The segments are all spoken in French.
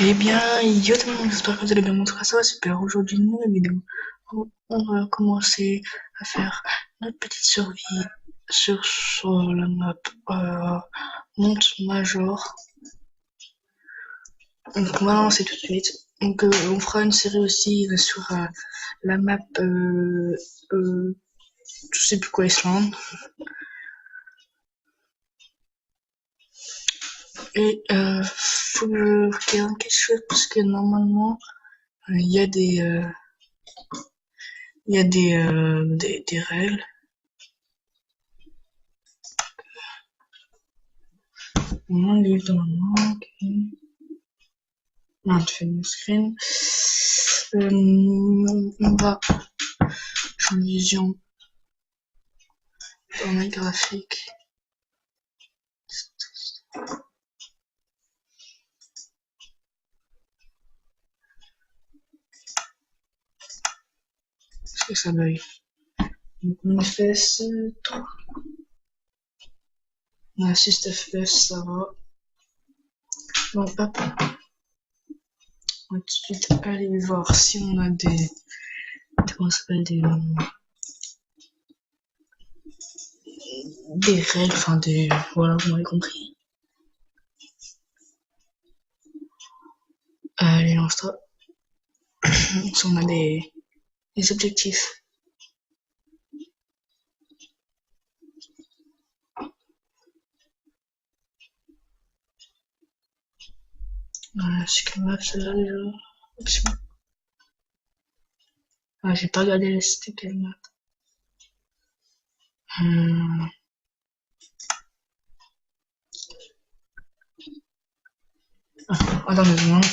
Eh bien, yo tout le monde, j'espère que vous allez bien. Mon cas, ça va super. Aujourd'hui, une nouvelle vidéo où on va commencer à faire notre petite survie sur la map Monte Major. Donc, on va lancer tout de suite. Donc, on fera une série aussi sur la map, je sais plus quoi, Islande. Et faut que je regarde quelque chose parce que normalement, il y a des règles. On livre normalement, ok. Non, tu fais mon screen. On va changer de vision dans mes graphiques. Est-ce que ça bug? Donc on fait 3. On a 6 FPS, ça va. Donc hop, on va tout de suite aller voir si on a comment ça s'appelle, des règles, enfin voilà, vous m'avez compris. Allez, lance-toi. Si on a des objectifs. Voilà, c'est que map celle-là déjà. Ah, j'ai pas regardé c'était quelle map. Attends 2 secondes.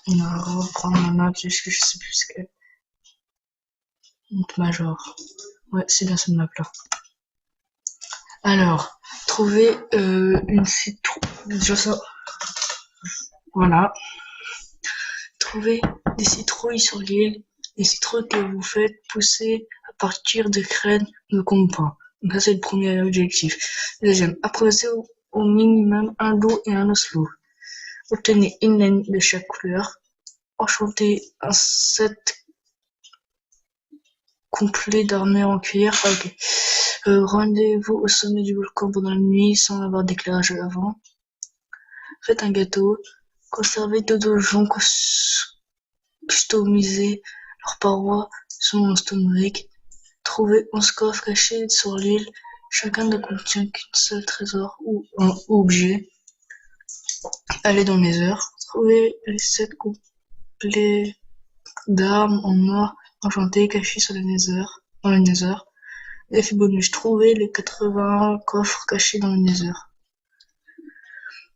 On va reprendre la map jusque je sais plus ce que. Monte Major. Ouais, c'est bien cette map là. Alors, trouver une citrouille. Déjà ça. Voilà. Trouver des citrouilles sur l'île. Les citrouilles que vous faites pousser à partir de graines ne comptent pas. Donc ça c'est le premier objectif. Deuxième, approvisionner au minimum un loup et un oslo. Obtenez une laine de chaque couleur. Enchanter un set complet d'armure en cuir. Ok. Rendez-vous au sommet du volcan pendant la nuit sans avoir d'éclairage avant. Faites un gâteau. Conservez deux donjons customisez leurs parois selon un stonebrick. Trouvez 11 coffres cachés sur l'île. Chacun ne contient qu'un seul trésor ou un objet. Allez dans les heures. Trouvez les 7 complets d'armes en or enchanté cachés sur dans le Nether. Effet bonus, trouvez les 80 coffres cachés dans le Nether.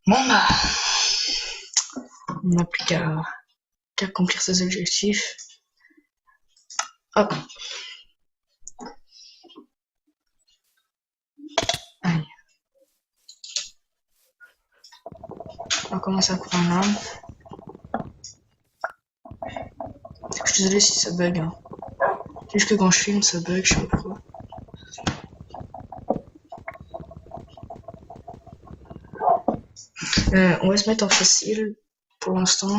Bon bah, on n'a plus qu'à accomplir ces objectifs. Hop. Allez. On va commencer à courir en arme. Je suis désolé si ça bug. Hein. C'est juste que quand je filme, ça bug, je sais pas pourquoi. On va se mettre en facile pour l'instant.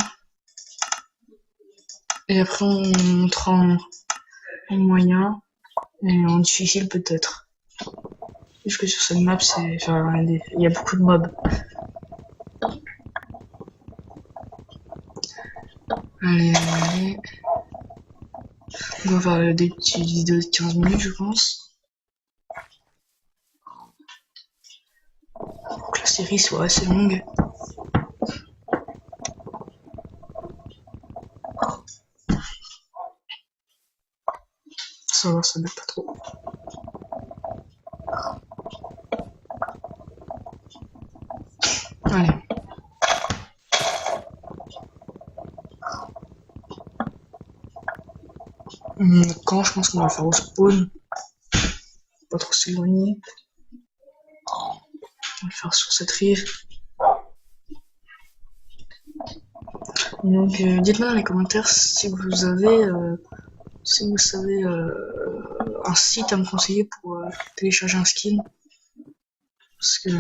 Et après, on montrera en moyen et en difficile peut-être. Juste que sur cette map, il y a beaucoup de mobs. Allez. On va faire des petites vidéos de 15 minutes, je pense. Pour que la série soit assez longue. Ça va, ça bug pas trop. Allez. Quand je pense qu'on va le faire au spawn. Pas trop s'éloigner. On va le faire sur cette rive. Donc dites-moi dans les commentaires si vous avez un site à me conseiller pour télécharger un skin. Parce que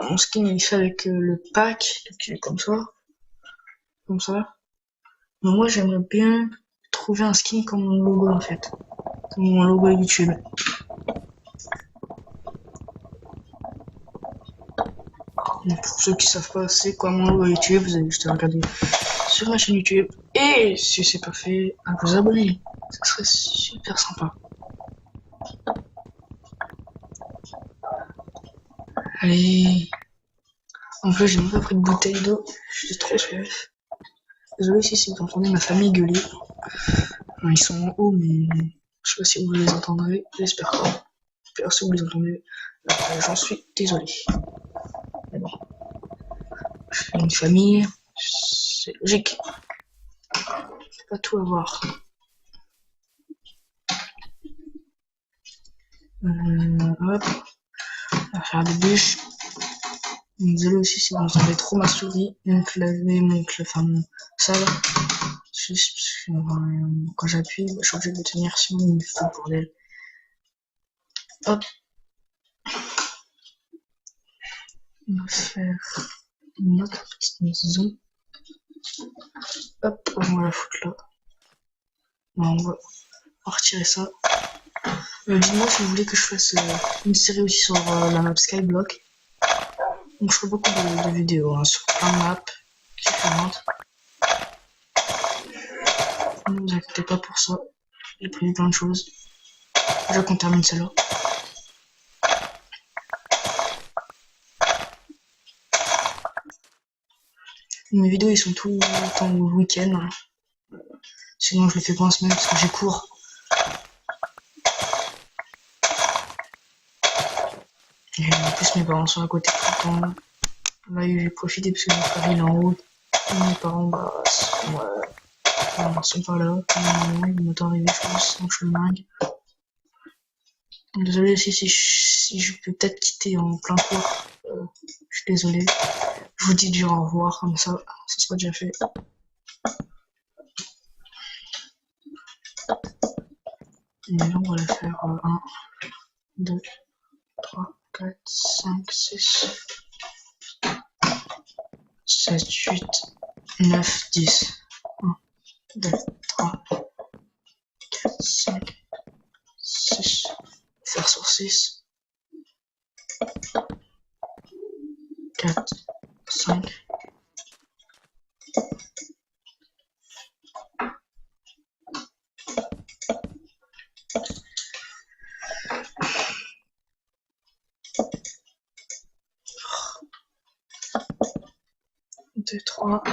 mon skin il est fait avec le pack, qui est comme ça. comme ça. Mais moi, j'aimerais bien trouver un skin comme mon logo, en fait. Comme mon logo YouTube. Donc, pour ceux qui savent pas c'est quoi mon logo YouTube, vous allez juste regarder sur ma chaîne YouTube. Et si c'est pas fait, à vous abonner. Ça serait super sympa. Allez. En plus, j'ai même pas pris de bouteille d'eau. Je suis trop soif. Désolé si vous entendez ma famille gueuler. Enfin, ils sont en haut, mais je sais pas si vous les entendrez. J'espère pas. J'espère si vous les entendez. J'en suis désolé. Mais bon. J'ai une famille. C'est logique. Faut pas tout avoir. Hop. On va faire des bûches. Désolé aussi si vous entendez trop ma souris, mon clavier, mon salle. Juste quand j'appuie, je suis obligé de le tenir, sinon il me fait le bordel. Hop. On va faire une autre petite maison. Hop, on va la foutre là. On va retirer ça. Dites-moi si vous voulez que je fasse une série aussi sur la map Skyblock. Donc je ferai beaucoup de vidéos sur plein de maps différentes. Ne vous inquiétez pas pour ça. J'ai prévu plein de choses. Déjà qu'on termine celle-là. Mes vidéos ils sont tout le temps le week-end. Sinon je les fais pas en semaine parce que j'ai cours. Et en plus mes parents sont à côté tout le temps. Là j'ai profité parce que mon frère il est en haut. Et mes parents sont pas là. Ils m'ont arrivé je pense en chemin. Désolé si je peux peut-être quitter en plein cours. Je suis désolé. Je vous dis du au revoir comme ça sera déjà fait. Et là on va la faire 1, 2, 3, 4, 5, 6, 7, 8, 9, 10. 1, 2, 3, 4, 5, 6. Faire sur 6. 4, 5. 2, 3.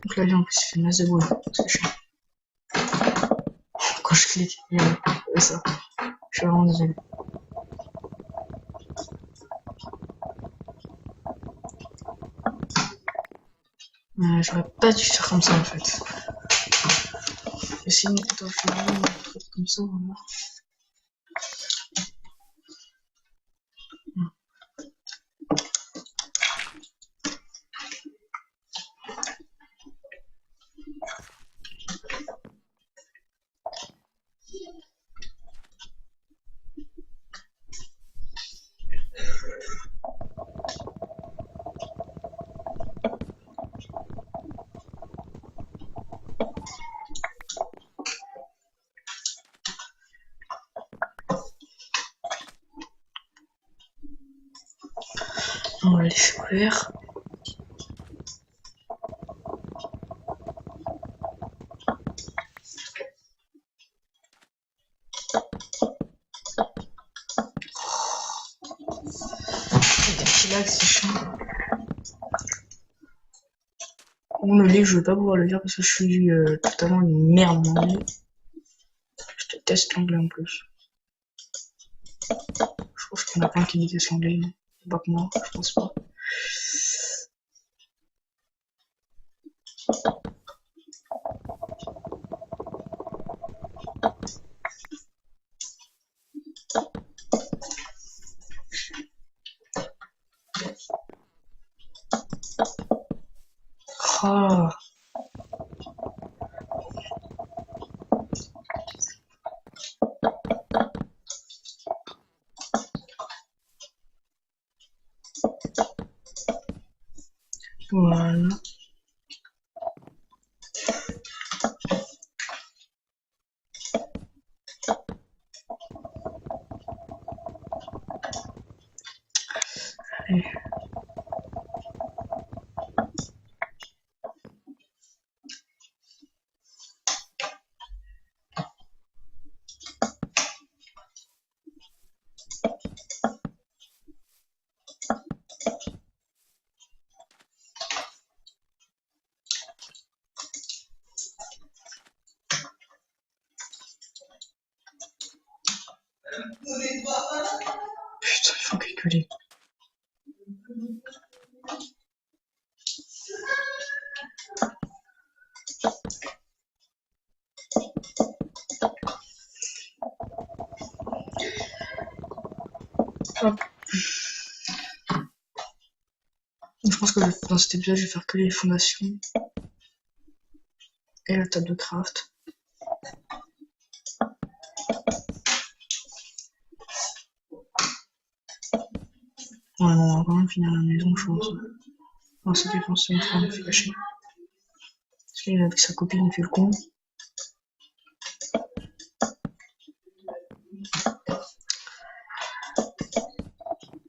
Donc là, en plus, il fait masse de bruit. C'est chiant. Quand je clique, il y a ça. Je suis vraiment désolé. J'aurais pas dû faire comme ça en fait. Et sinon, plutôt je fais vraiment un truc comme ça, voilà. On va les faire. Des petits lags, c'est chiant. Bon, le lait, je vais pas pouvoir le dire parce que je suis totalement une merde en anglais. Je déteste l'anglais en plus. Je pense qu'il y en a plein qui détestent l'anglais. Pas que moi, je pense pas. Oh. Voilà. Allez. Putain, il faut calculer. Hop. Je pense que dans cet épisode, je vais faire que les fondations et la table de craft. Ouais, non, on va quand même finir la maison, je pense. Non, c'est défoncé, une fois, on fait cacher. Parce qu'il est avec sa copine, il fait le con.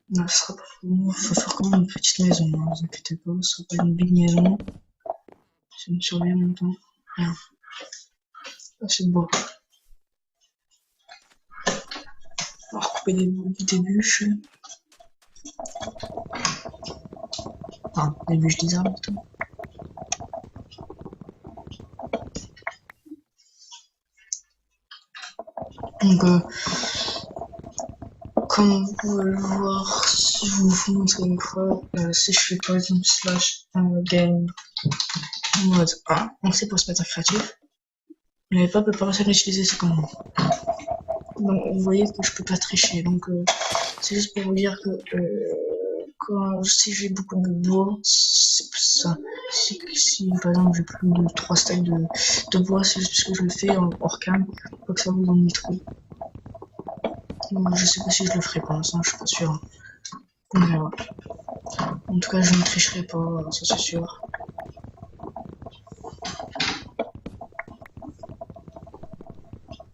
Non, ce sera pas pour faut faire quand même une petite maison, hein, vous inquiétez pas, ce sera pas une big maison. C'est une survie en même temps. Rien. Ah, c'est beau. On va recouper des bûches. Enfin, des bûches des arbres plutôt. Donc, comme vous pouvez le voir, si je vous montre une fois, si je fais par exemple slash game mode 1, donc c'est pour se mettre en créatif. Vous n'avez pas réussi à l'utiliser, c'est comme moi. Donc vous voyez que je peux pas tricher, donc c'est juste pour vous dire que si j'ai beaucoup de bois, c'est ça. Si par exemple j'ai plus de 3 stacks de bois, c'est juste parce que je le fais hors cam, faut que ça vous ennuie trop. Donc, je sais pas si je le ferai pour l'instant, je suis pas sûr. On verra. En tout cas, je ne tricherai pas, ça c'est sûr.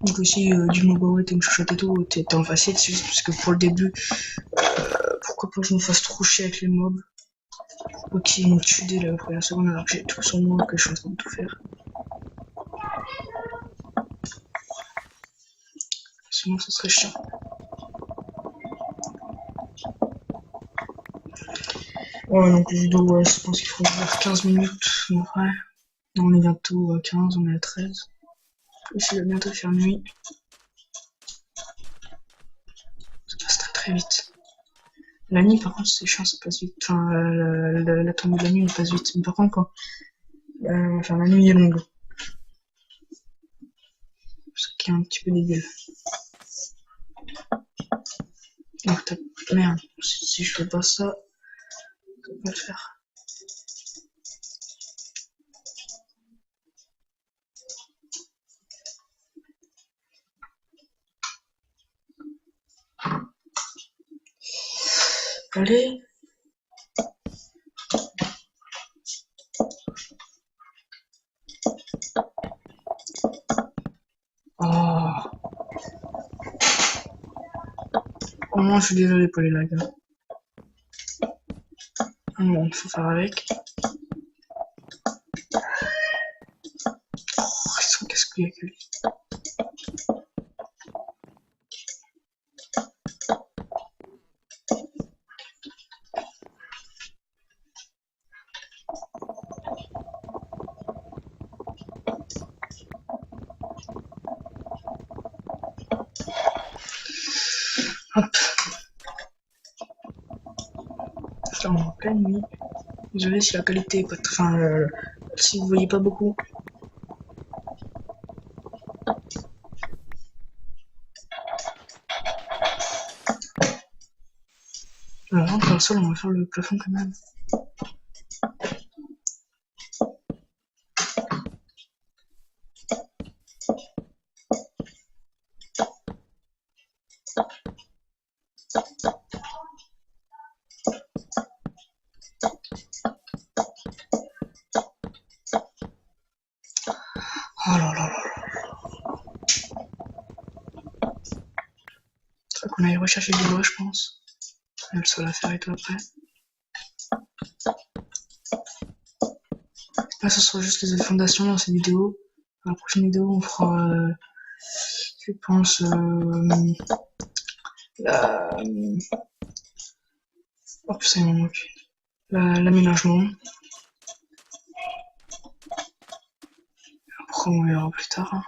Donc aussi, dis-moi bah ouais, t'es une chouchotte et tout, t'es en facile, c'est juste parce que pour le début, pourquoi pas que je me fasse trop chier avec les mobs. Pourquoi qu'ils me tuent dès la première seconde alors que j'ai tout sur moi, que je suis en train de tout faire. Sinon, ça serait chiant. Ouais, donc les vidéos, ouais, je pense qu'il faut faire 15 minutes, en vrai. Non, on est bientôt à 15, on est à 13. Ici, il va bientôt faire nuit. Ça passe très très vite. La nuit, par contre, c'est chiant, ça passe vite. Enfin, la tombée de la nuit, elle passe vite. Mais par contre, quand enfin, la nuit est longue. Ce qui est un petit peu dégueu. Donc, merde, si je fais pas ça, ça va pas le faire. Allez. Oh. Au moins, je suis désolé pour les lags. Bon, faut faire avec. Oh, ils sont casse-couilles avec lui. Hop. Putain, on est en pleine nuit. Désolé si la qualité est pas très... Enfin, si vous voyez pas beaucoup. On rentre dans le sol, on va faire le plafond quand même. va aller rechercher du bois, je pense. Il y a le sol à faire et tout après. Là, ce sera juste les fondations dans cette vidéo. Dans la prochaine vidéo, on fera, je pense, oh putain, il m'en manque. L'aménagement. Après, on verra plus tard. Hein.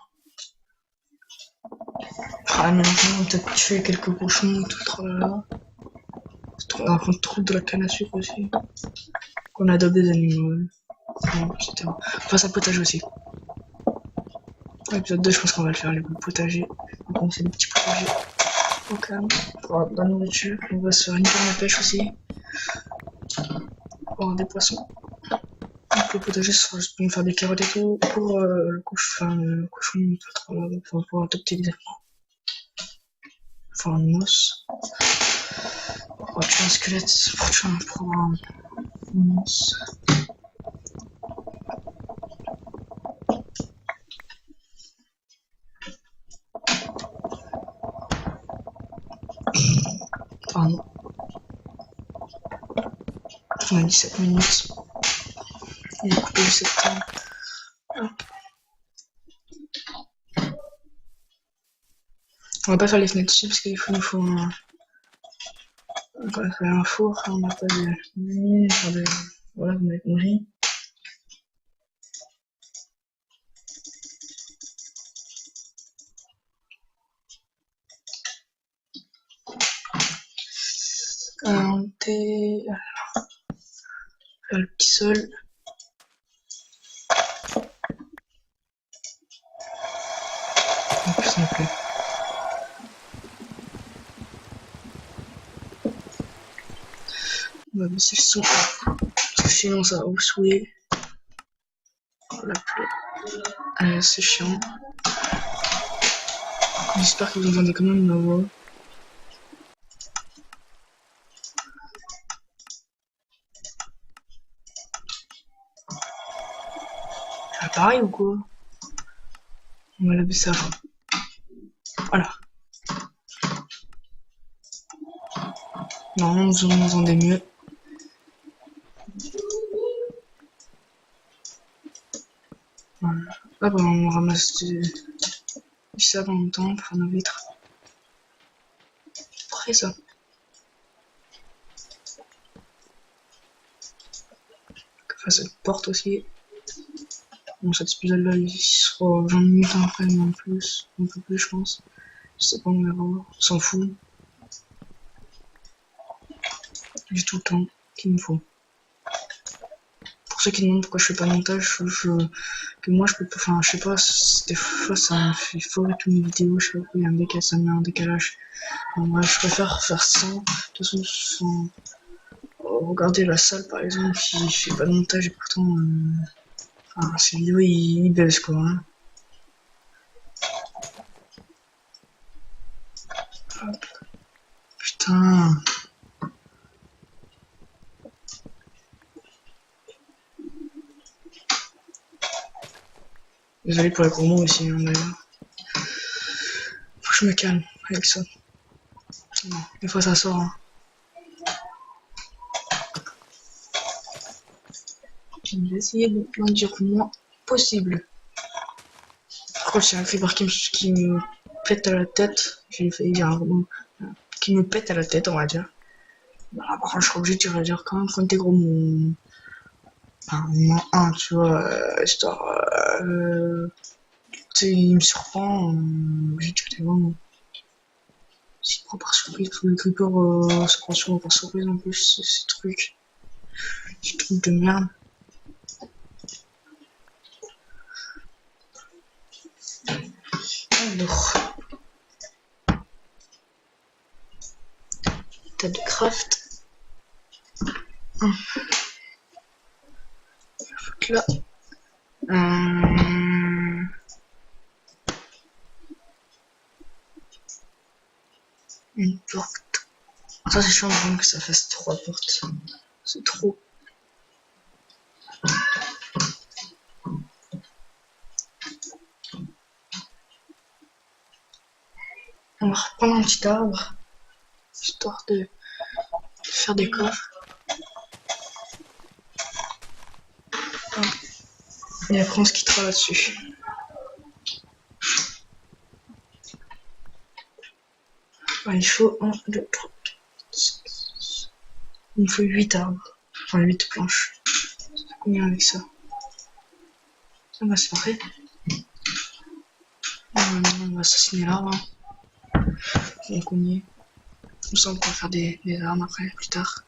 L'aménagement, on va peut-être tuer quelques cochons et tout le tralala. On trouve de la canne à sucre aussi. Qu'on adopte des animaux, etc. Enfin, ça potager aussi. Épisode 2, je pense qu'on va le faire, les potagers. Donc, c'est des petits potagers. Au calme. Pour avoir de la nourriture. On va se faire une canne à pêche aussi. Pour avoir des poissons. Donc, le potager, ce sera juste pour nous faire des carottes et tout. Pour le cochon, pour adopter des animaux. Enfin, un os. Pour tuer un squelette, pour tuer un os. Pardon. On a 17 minutes. Il est coupé le septembre. On va pas faire les fenêtres dessus parce qu'il nous faut un... On va faire un four, on n'a pas de... Voilà, vous m'avez compris. Le petit sol. Oh putain, il pleut. On va baisser le son. Parce que sinon ça va vous saouler. La pluie. C'est chiant. J'espère que vous entendez quand même ma voix. C'est pareil ou quoi? On va la baisser avant. Voilà. Normalement vous entendez mieux. Voilà. Là, on ramasse du sable en même temps pour faire nos vitres. Après ça. On fasse cette porte aussi. Bon, cet épisode-là, il sera 20 minutes après, mais en plus, un peu plus, je pense. Je sais pas, on verra. On s'en fout. J'ai tout le temps qu'il me faut. Pour ceux qui demandent pourquoi je fais pas de montage, que moi je peux pas, enfin je sais pas, des fois ça me fait foirer toutes mes vidéos, je sais pas, il y a un décalage, ça me met un décalage. Moi je préfère faire sans, de toute façon sans regarder la salle par exemple qui fait pas de montage et pourtant enfin, ces vidéos ils baissent quoi. Hein. Putain. Désolé pour les gros mots aussi, hein, d'ailleurs. Faut que je me calme avec ça. Non, des fois ça sort. Hein. Je vais essayer de m'en dire le moins possible. Par contre, c'est un creeper qui me pète à la tête. J'ai failli dire un mot. Qui me pète à la tête, on va dire. Voilà, par contre, je serais obligé de dire quand même quand t'es gros mon. Enfin, non, un, tu vois, histoire. Tu sais, il me surprend. J'ai dit que t'es gros. C'est trop par surprise, tous les creepers se prend souvent par surprise en plus, ces trucs. Ces trucs de merde. Alors. T'as de craft. Là. Une porte. Ça c'est chiant vraiment que ça fasse 3 portes. C'est trop. On va reprendre un petit arbre. histoire de faire des coffres. Et après on se quittera là-dessus. Il faut 1, 2, 3, 6. Il me faut 8 arbres. Enfin 8 planches. Combien avec ça? Ah bah c'est parfait. On va assassiner l'arbre. Donc on y est. Comme ça on pourra faire des armes après, plus tard.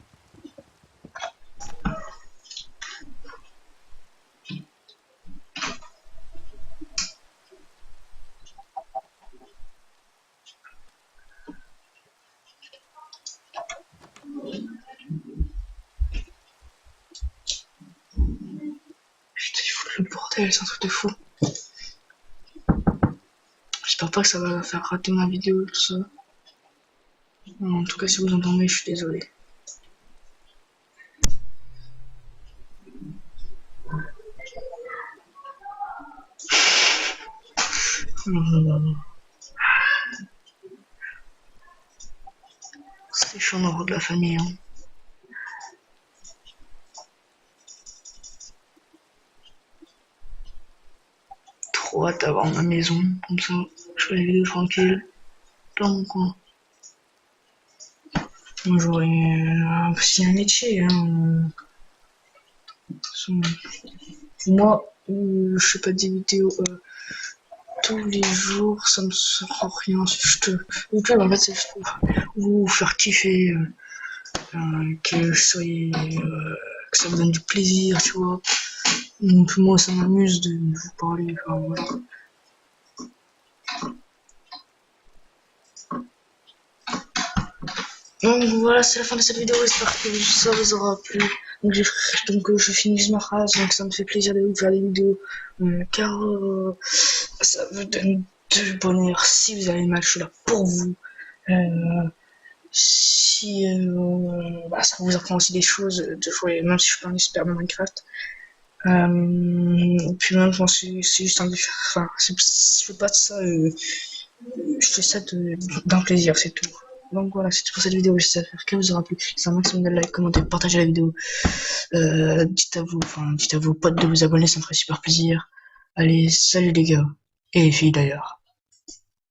Putain, il faut le bordel, c'est un truc de fou. J'espère pas que ça va faire rater ma vidéo, tout ça. En tout cas, si vous entendez, je suis désolé. C'est chiant d'avoir de la famille. Hein. Trop hâte d'avoir ma maison, comme ça, je fais les vidéos tranquille, dans mon coin. Moi j'aurais aussi un métier. Hein. Moi, je fais pas des vidéos tous les jours, ça me sert à rien. YouTube, en fait, c'est pour vous faire kiffer, que ça vous donne du plaisir, tu vois. Donc moi, ça m'amuse de vous parler. Enfin, voilà. Donc voilà, c'est la fin de cette vidéo, j'espère que ça vous aura plu. Donc, je finis ma phrase, donc ça me fait plaisir de vous faire des vidéos, car ça vous donne du bonheur. Si vous avez mal, je suis là pour vous. Si ça vous apprend aussi des choses, de jouer, même si je suis pas un expert dans Minecraft. Puis même, c'est juste un défi. Enfin, je fais pas de ça, je fais ça d'un plaisir, c'est tout. Donc voilà, c'est tout pour cette vidéo, j'espère qu'elle vous aura plu. C'est un maximum de likes, commentez, partagez la vidéo. Dites à vos potes de vous abonner, ça me ferait super plaisir. Allez, salut les gars. Et les filles d'ailleurs.